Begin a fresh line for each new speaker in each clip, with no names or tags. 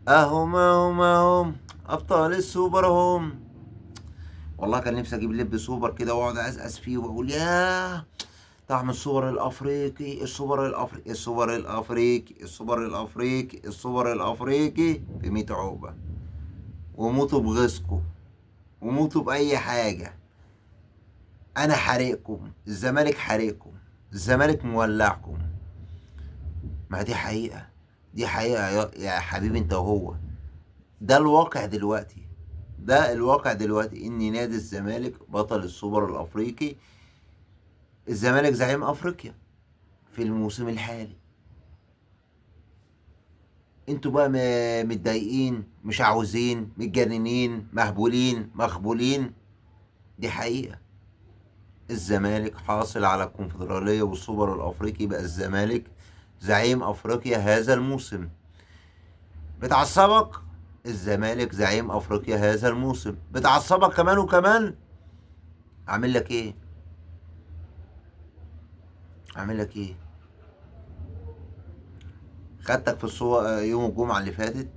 اهم ابطال السوبر هم. والله كان نفسي اجيب لب سوبر كده واقعد ازقز فيه واقول ياه، طعم السوبر الافريقي، السوبر الافريقي، السوبر الافريقي، السوبر الافريقي، السوبر الافريقي ب 100 عقبه. وموتوا بغيظكم، وموتوا باي حاجه. انا حريقكم، الزمالك حريقكم، الزمالك مولعكم. ما دي حقيقه، دي حقيقه يا حبيبي انت وهو. ده الواقع دلوقتي، ده الواقع دلوقتي ان نادي الزمالك بطل السوبر الافريقي. الزمالك زعيم افريقيا في الموسم الحالي. انتوا بقى متضايقين، مش عاوزين، متجننين، مهبولين، مخبولين. دي حقيقة. الزمالك حاصل على الكونفدرالية والسوبر الافريقي، بقى الزمالك زعيم افريقيا هذا الموسم. بتعصبك؟ الزمالك زعيم افريقيا هذا الموسم. بتعصبك كمان وكمان؟ اعمل لك ايه؟ اعمل لك ايه؟ خدتك في الصور يوم الجمعة اللي فاتت،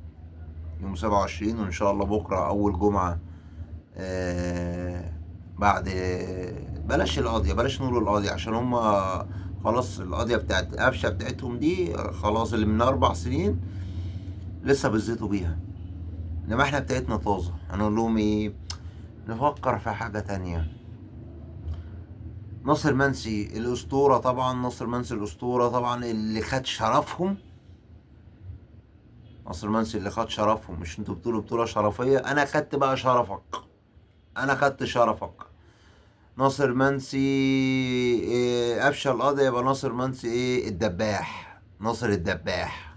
يوم 27، وإن شاء الله بكرة أول جمعة. آه بعد بلاش القاضية، بلاش نقول القاضية عشان هما خلاص القاضية بتاعت قفشة بتاعتهم دي خلاص، اللي من 4 سنين لسه بيزيتوا بيها. إنما إحنا بتاعتنا طازة. هنقول لهم إيه؟ نفكر في حاجة تانية. ناصر منسي الأسطورة طبعا، ناصر منسي الأسطورة طبعا اللي خد شرفهم. ناصر منسي اللي خد شرفهم. مش انتوا بتقولوا بطولة شرفية؟ انا خدت بقى شرفك، انا خدت شرفك. ناصر منسي إيه افشل القضية يبقى ناصر منسي ايه الدباح، ناصر الدباح.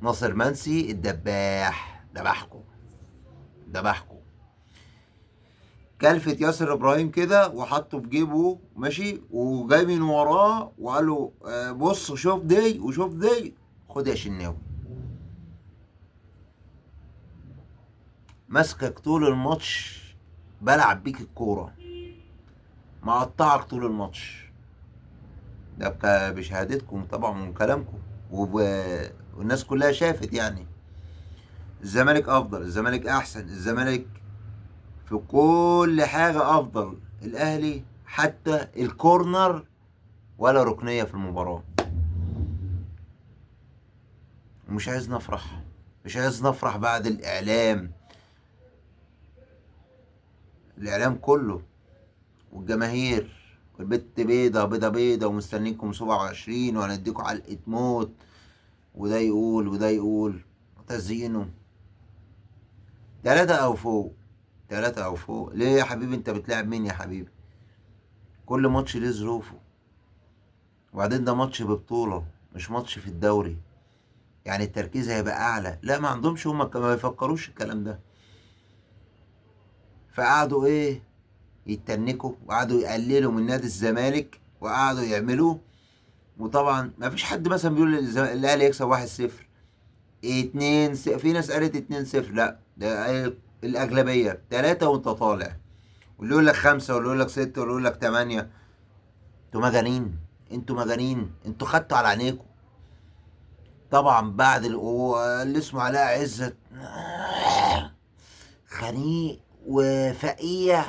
ناصر منسي الدباح دبحكم، دبحكم. كلفت ياسر ابراهيم كده وحطه في جيبه ماشي، وجاي من وراه وقال له بص شوف دي وشوف دي، خد يا شناوي. ماسكك طول الماتش، بلعب بيك الكوره، مقطعك طول الماتش. ده بشهادتكم طبعا من كلامكم، والناس كلها شافت يعني. الزمالك افضل، الزمالك احسن، الزمالك في كل حاجة افضل. الاهلي حتى الكورنر ولا ركنية في المباراة. ومش عايز نفرح، مش عايز نفرح بعد الاعلام، الاعلام كله والجماهير والبت بيضة بيضة بيضة ومستنيكم 27 وهنديكوا علقة موت. وده يقول وده يقول تزيينه. 3 أو فوق، 3 أو فوق. ليه يا حبيبي أنت بتلعب مين يا حبيبي؟ كل ماتش ليه ظروفه. وبعدين ده ماتش ببطولة، مش ماتش في الدوري. يعني التركيز هيبقى أعلى. لا ما عندهمش، هما ما يفكروش الكلام ده. فقعدوا إيه؟ يتنكوا وقعدوا يقللوا من نادي الزمالك وقعدوا يعملوه. وطبعا ما فيش حد مثلا بيقول الأهلي يكسب 1-0، 2-0. في ناس قالت 2-0. لا ده الأغلبية 3 وأنت طالع. واللي يقول لك 5 واللي يقول لك 6 واللي يقول لك 8. انتوا مجانين، انتوا مجانين، انتوا خدتوا على عينيكم. طبعا بعد اللي اسمه علاء عزت خنيق وفقيع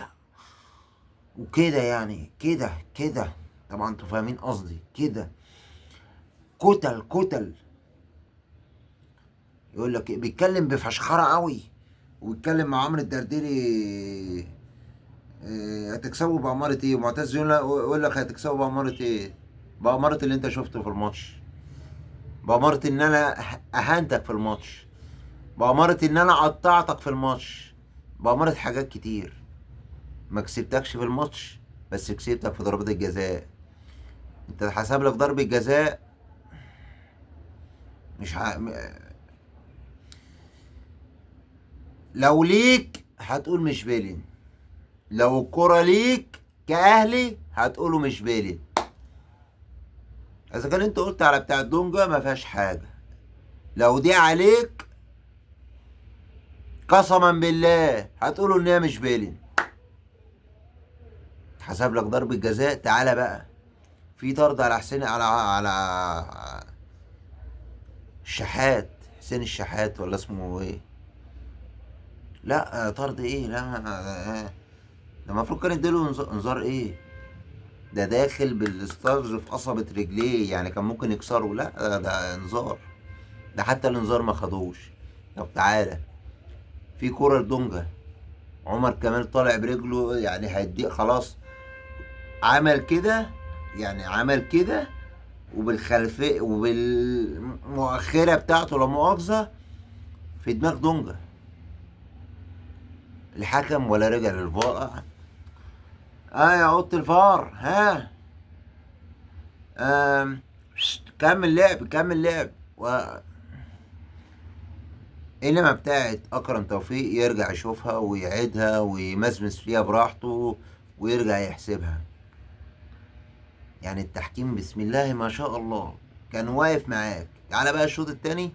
وكده، يعني كده كده. طبعا انتوا فاهمين قصدي كده. كتل كتل. يقول لك بيتكلم بفشخره قوي، ويتكلم مع عمرو الدرديري هتكسبوا بأمارة ايه؟ معتز يقول لك هتكسبوا بأمارة ايه؟ بأمارة اللي انت شفته في الماتش، بأمارة ان انا اهنتك في الماتش، بأمارة ان انا قطعتك في الماتش، بأمارة حاجات كتير. ما كسبتكش في الماتش، بس كسبتك في ضربات الجزاء. انت حسب لك ضربة جزاء. مش ع... لو ليك هتقول مش بيلين، لو الكرة ليك كأهلي هتقولوا مش بيلين. اذا كان انت قلت على بتاع الدونجا ما فيهاش حاجة، لو دي عليك قسما بالله هتقولوا ان هي مش بيلين. حسب لك ضربة جزاء. تعالى بقى في طرد على حسين، على الشحات، حسين الشحات ولا اسمه ايه؟ لا طرد ايه، لا ده المفروض كان يديله انذار ايه؟ ده داخل بالاسترز في قصبة رجليه، يعني كان ممكن يكسره. لا ده انذار، ده حتى الانذار ما خدوش. طب تعالى في كورة لدونجا، عمر كمال طالع برجله يعني هيديه خلاص، عمل كده، يعني عمل كده وبالخلفية وبالمؤخرة بتاعته لا مؤاخذة في دماغ دونجا. الحكم ولا رجع للفار. يا اوضه الفار، ها. كمل لعب كمل لعب انما بتاعت اكرم توفيق يرجع يشوفها ويعيدها ويمزمز فيها براحته ويرجع يحسبها. يعني التحكيم بسم الله ما شاء الله كان واقف معاك. تعالى بقى الشوط التاني،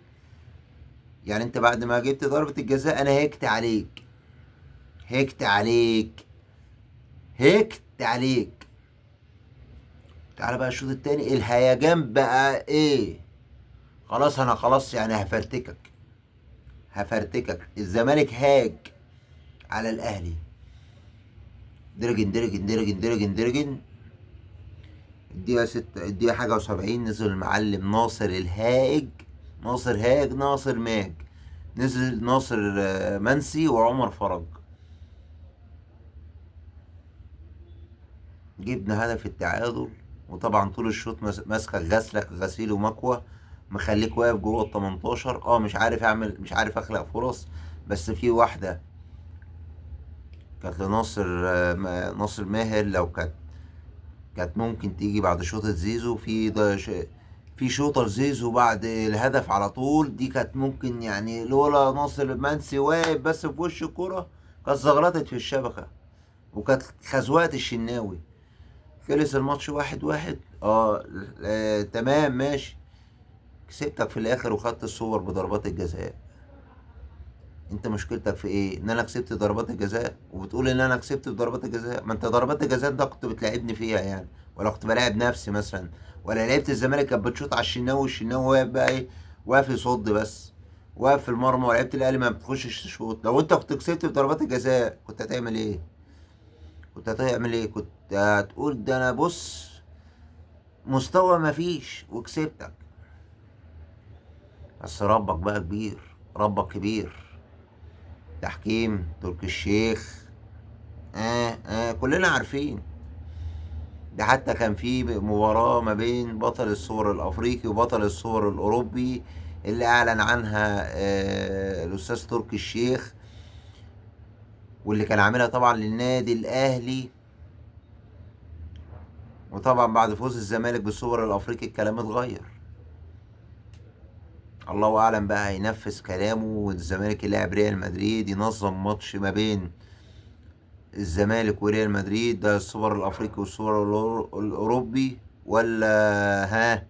يعني انت بعد ما جبت ضربة الجزاء انا هيكت عليك، هيكت عليك، هيكت عليك. تعالى بقى الشوط التاني الهيجان بقى ايه؟ خلاص انا خلاص يعني هفرتكك، هفرتكك. الزمالك هاج على الاهلي، درجن درجن درجن درجن درجن. الدقيقة ستة، الدقيقة حاجة وسبعين، نزل المعلم ناصر الهاج، ناصر هاج ناصر ماج، نزل ناصر منسي وعمر فرج. جبنا هدف التعادل، وطبعا طول الشوط ماسكك غسلك غسيل ومكوى، مخليك واقف جوه ال 18. مش عارف اعمل، مش عارف اخلق فرص. بس في واحدة كانت لناصر ناصر ماهر، لو كانت ممكن تيجي بعد شوطة زيزو في ده في شوطة زيزو بعد الهدف على طول، دي كانت ممكن يعني لولا ناصر منسي واقف بس في وش الكرة كانت زغرطت في الشبكة وكانت خزوقت الشناوي. خلص الماتش 1-1. تمام ماشي، كسبتك في الاخر وخدت الصور بضربات الجزاء. انت مشكلتك في ايه؟ ان انا كسبت ضربات الجزاء وبتقول ان انا كسبت بضربات الجزاء؟ ما انت ضربات الجزاء ده كنت بتلعبني فيها يعني، ولا كنت بلاعب نفسي مثلا، ولا لعيبه الزمالك كانت بتشوط على الشناوي والشناوي واقف بقى ايه، واقف يصد بس، واقف في المرمى، ولعيبه الاهلي ما بتخشش تشوط. لو انت كنت كسبت بضربات الجزاء كنت هتعمل ايه؟ كنت هتعمل ايه؟ كنت هتقول ده انا بص مستوى مفيش وكسبتك. بس ربك بقى كبير، ربك كبير. تحكيم تركي الشيخ، كلنا عارفين. ده حتى كان في مباراة ما بين بطل السوبر الأفريقي وبطل السوبر الأوروبي اللي أعلن عنها الأستاذ تركي الشيخ، واللي كان عاملها طبعا للنادي الأهلي. وطبعا بعد فوز الزمالك بالسوبر الأفريقي الكلام اتغير. الله أعلم بقى هينفذ كلامه والزمالك يلعب ريال مدريد، ينظم ماتش ما بين الزمالك وريال مدريد، ده السوبر الافريقي والسوبر الاوروبي، ولا ها،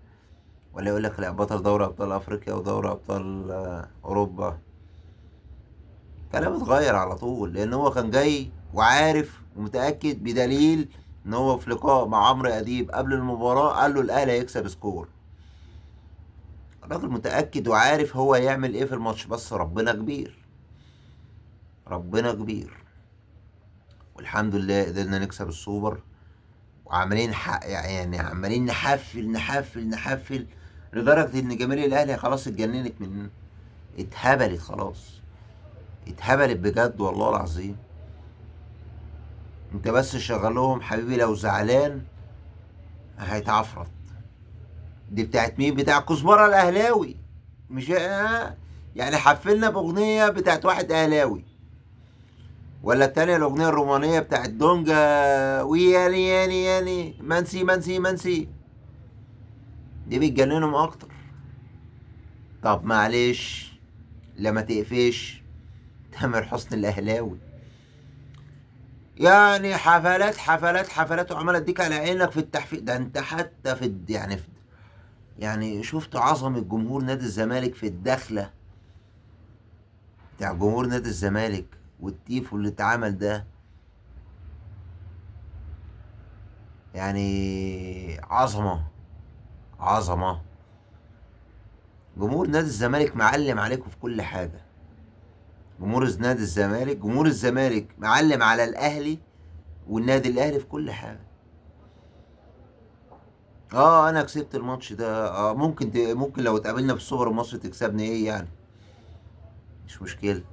ولا يقول لك لا بطل دوري ابطال افريقيا ودوري ابطال اوروبا. كلام اتغير على طول، لان هو كان جاي وعارف ومتاكد، بدليل ان هو في لقاء مع عمرو اديب قبل المباراه قال له الاهلي هيكسب سكور. الراجل متاكد وعارف هو هيعمل ايه في الماتش، بس ربنا كبير، ربنا كبير. والحمد لله قدرنا نكسب السوبر، وعمالين يعني عمالين نحفل نحفل نحفل، لدرجة ان جماهير الاهلي خلاص اتجننت من، اتهبلت خلاص، اتهبلت بجد والله العظيم. انت بس شغلهم حبيبي لو زعلان هيتعفرت. دي بتاعت مين؟ بتاع كزبرة الاهلاوي. مش يعني حفلنا باغنية بتاعت واحد اهلاوي، ولا التانية الاغنية الرومانية بتاعت دونجا وياني ياني ياني منسي منسي منسي، دي بتجننهم اكتر. طب معلش لما تقفش تامر حسني الاهلاوي، يعني حفلات حفلات حفلات وعمال اديك على عينك في التحفيل ده. انت حتى في يعني شفت عظمة جمهور نادي الزمالك في الدخلة بتاع جمهور نادي الزمالك والتيفو اللي اتعمل ده، يعني عظمة، عظمة. جمهور نادي الزمالك معلم عليكم في كل حاجه. جمهور الزمالك معلم على الاهلي والنادي الاهلي في كل حاجه. اه انا كسبت الماتش ده، ممكن لو اتقابلنا في السوبر المصري تكسبني، ايه يعني؟ مش مشكله،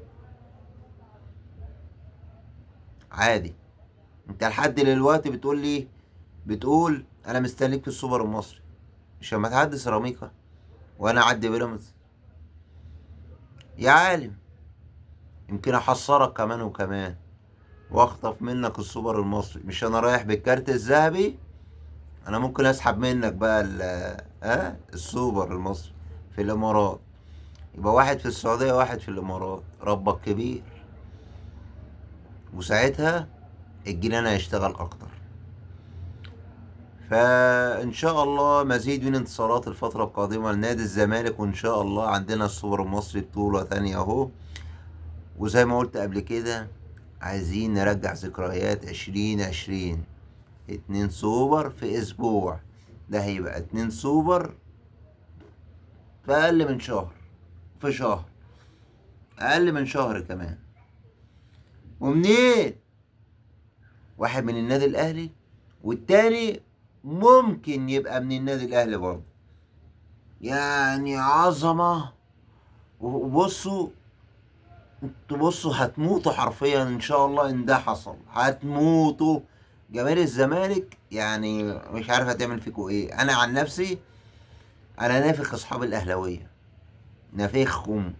عادي. انت لحد دلوقتي بتقول انا مستنيك في السوبر المصري، مش لما تعدي سيراميكا وانا اعدي بيراميدز؟ يا عالم، يمكن احصرك كمان وكمان واخطف منك السوبر المصري. مش انا رايح بالكارت الذهبي؟ انا ممكن اسحب منك بقى السوبر المصري في الامارات. يبقى واحد في السعودية واحد في الامارات، ربك كبير. وساعتها الجنان هيشتغل اكتر. فان شاء الله مزيد من انتصارات الفترة القادمة لنادي الزمالك، وان شاء الله عندنا السوبر المصري بطولة تانية اهو. وزي ما قلت قبل كده، عايزين نرجع ذكريات 2020. 2 سوبر في اسبوع، ده هيبقى 2 سوبر في اقل من شهر، في شهر، اقل من شهر كمان. ومنين؟ واحد من النادي الاهلي، والتاني ممكن يبقى من النادي الاهلي برضه. يعني عظمة. وبصوا، تبصوا هتموتوا حرفيا ان شاء الله ان ده حصل، هتموتوا. جماهير الزمالك يعني مش عارف هتعمل فيكوا ايه. انا عن نفسي انا نافخ اصحاب الاهلاويه، نافخهم.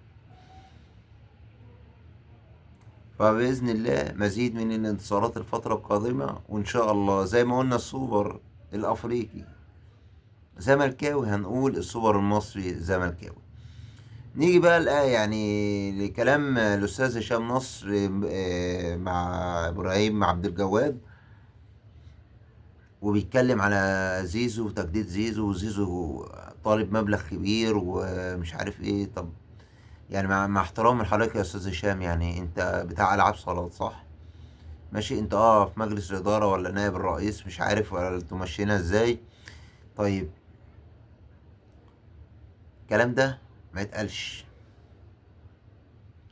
فباذن الله مزيد من الانتصارات الفتره القادمه، وان شاء الله زي ما قلنا السوبر الافريقي زملكاوي، هنقول السوبر المصري زملكاوي. نيجي بقى الآية يعني لكلام الأستاذ هشام نصر مع إبراهيم عبد الجواد، وبيتكلم على زيزو وتجديد زيزو، وزيزو طالب مبلغ كبير ومش عارف ايه. طب يعني مع احترام لحضرتك يا استاذ هشام، يعني انت بتاع العاب صالات صح؟ ماشي، انت في مجلس الاداره ولا نائب الرئيس مش عارف، ولا تمشينا ازاي؟ طيب الكلام ده ما يتقالش،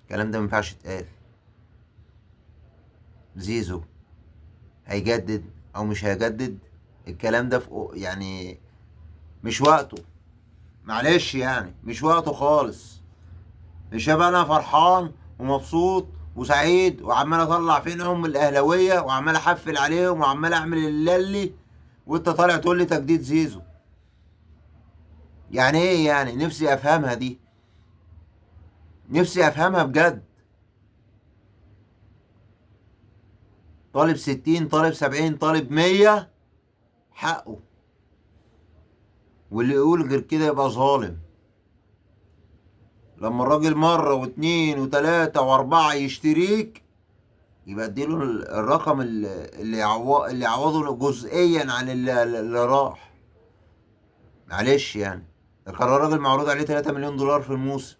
الكلام ده ما ينفعش يتقال. زيزو هيجدد او مش هيجدد، الكلام ده يعني مش وقته. معلش يعني مش وقته خالص. مش هبقى انا فرحان ومبسوط وسعيد وعمال اطلع فينهم الاهلاويه وعمال احفل عليهم وعمال اعمل اللي وانت طالع تقول لي تجديد زيزو؟ يعني ايه يعني؟ نفسي افهمها دي، نفسي افهمها بجد. طالب 60، طالب 70، طالب 100، حقه. واللي يقول غير كده يبقى ظالم. لما الراجل مرة واتنين وتلاتة واربعة يشتريك، يبقى اديله الرقم اللي يعوضه جزئيا عن اللي راح. معلش يعني، ده كان الراجل معروض عليه 3 مليون دولار في الموسم.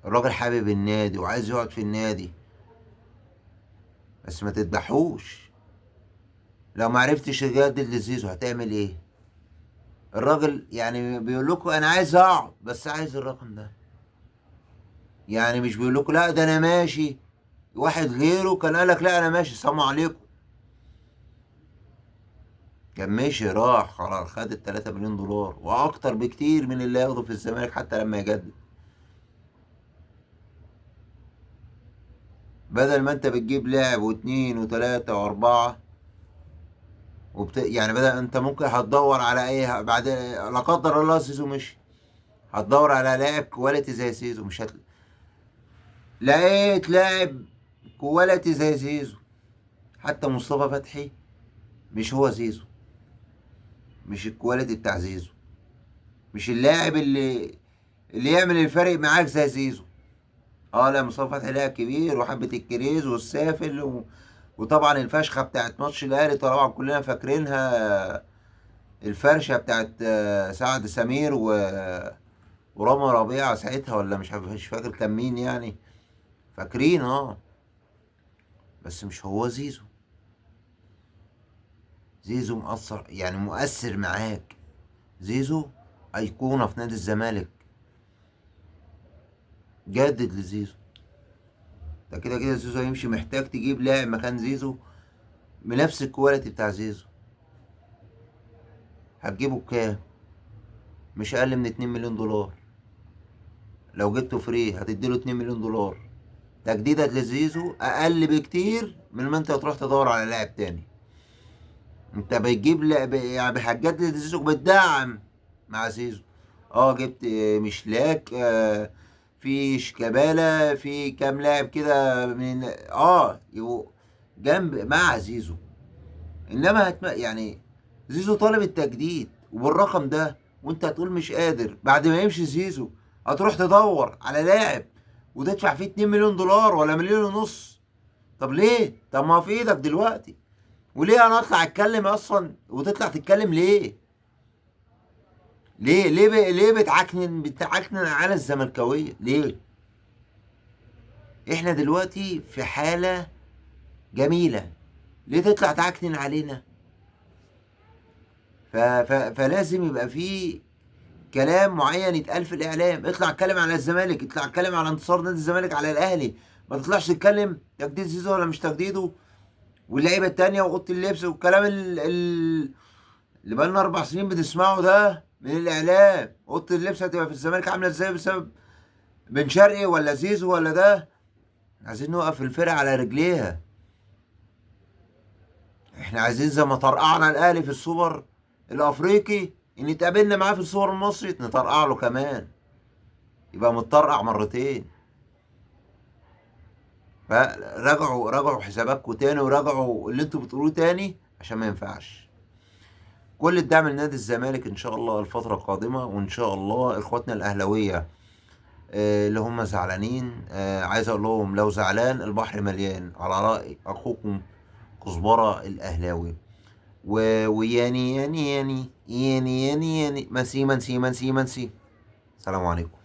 الراجل حابب النادي وعايز يقعد في النادي، بس ما تذبحوش. لو ما عرفتش تجدد لزيزو هتعمل ايه؟ الراجل يعني بيقول لكم انا عايز اقعد بس عايز الرقم ده. يعني مش بيقول لكم لا ده انا ماشي. واحد غيره كان قال لك لا انا ماشي، سلام عليكم. كان ماشي راح خلاص، خد ال 3 مليون دولار واكتر بكتير من اللي ياخده في الزمالك حتى لما يجدد. بدل ما انت بتجيب لاعب واثنين وثلاثة واربعة يعني بدل انت ممكن هتدور على ايه بعد لا قدر الله سيزو مشي، هتدور على لاعب كواليتي زي سيزو، مش لقيت لاعب كواليتي زي زيزو. حتى مصطفى فتحي مش هو زيزو، مش الكواليتي بتاع زيزو، مش اللاعب اللي يعمل الفرق معاك زي زيزو. لا مصطفى فتحي لاعب كبير وحبة الكريز والسافل وطبعا الفشخة بتاعت ماتش الاهلي طبعا كلنا فاكرينها. الفرشة بتاعت سعد سمير ورامي ربيعة ساعتها، ولا مش فاكر كان مين يعني. فاكرين بس مش هو زيزو. زيزو مؤثر يعني مؤثر معاك. زيزو ايقونه في نادي الزمالك. جدد لزيزو. ده كده كده زيزو هيمشي، محتاج تجيب لاعب مكان زيزو بنفس الكواليتي بتاع زيزو. هتجيبه بكام؟ مش اقل من 2 مليون دولار. لو جبته فري هتديله 2 مليون دولار. تجديدك لزيزو اقل بكتير من ما انت تروح تدور على لاعب تاني. انت بتجيب لاعب يعني، هتجدد لزيزو بتدعم مع زيزو. اه جبت مشلاك، في شيكابالا، في كام لاعب كده من يبقوا جنب مع زيزو. انما يعني زيزو طالب التجديد وبالرقم ده، وانت هتقول مش قادر بعد ما يمشي زيزو هتروح تدور على لاعب وتدفع فيه 2 مليون دولار ولا مليون ونص. طب ليه؟ طب ما في ايدك دلوقتي. وليه انا اطلع اتكلم اصلا وتطلع تتكلم ليه؟ ليه بتعكنن على الزملكاويه ليه؟ احنا دلوقتي في حاله جميله، ليه تطلع تعكنن علينا؟ فلازم يبقى في كلام معين يتقال في الاعلام. اطلع اتكلم على الزمالك، اطلع اتكلم على انتصار نادي الزمالك على الاهلي. ما تطلعش تتكلم تجديد زيزو ولا مش تجديده، واللعيبه التانيه واوضه اللبس والكلام اللي بقالنا 4 سنين بنسمعه ده من الاعلام. اوضه اللبس هتبقى في الزمالك عامله ازاي بسبب بن شرقي ولا زيزو ولا ده. عايزين نوقف الفرقه على رجليها. احنا عايزين زي ما طرقعنا الاهلي في السوبر الافريقي ان اتقابلنا معاه في السوبر المصري نطرقع له كمان، يبقى متطرقع مرتين. راجعوا حساباتكم تاني، وراجعوا اللي انتوا بتقولوه تاني، عشان ما ينفعش. كل الدعم لنادي الزمالك ان شاء الله الفترة القادمة، وان شاء الله اخواتنا الاهلاوية اللي هم زعلانين، عايز اقول لهم لو زعلان البحر مليان، على رأي اخوكم كزبرة الاهلاوي. وياني ياني ياني ياني ياني ياني منسي منسي منسي منسي. السلام عليكم.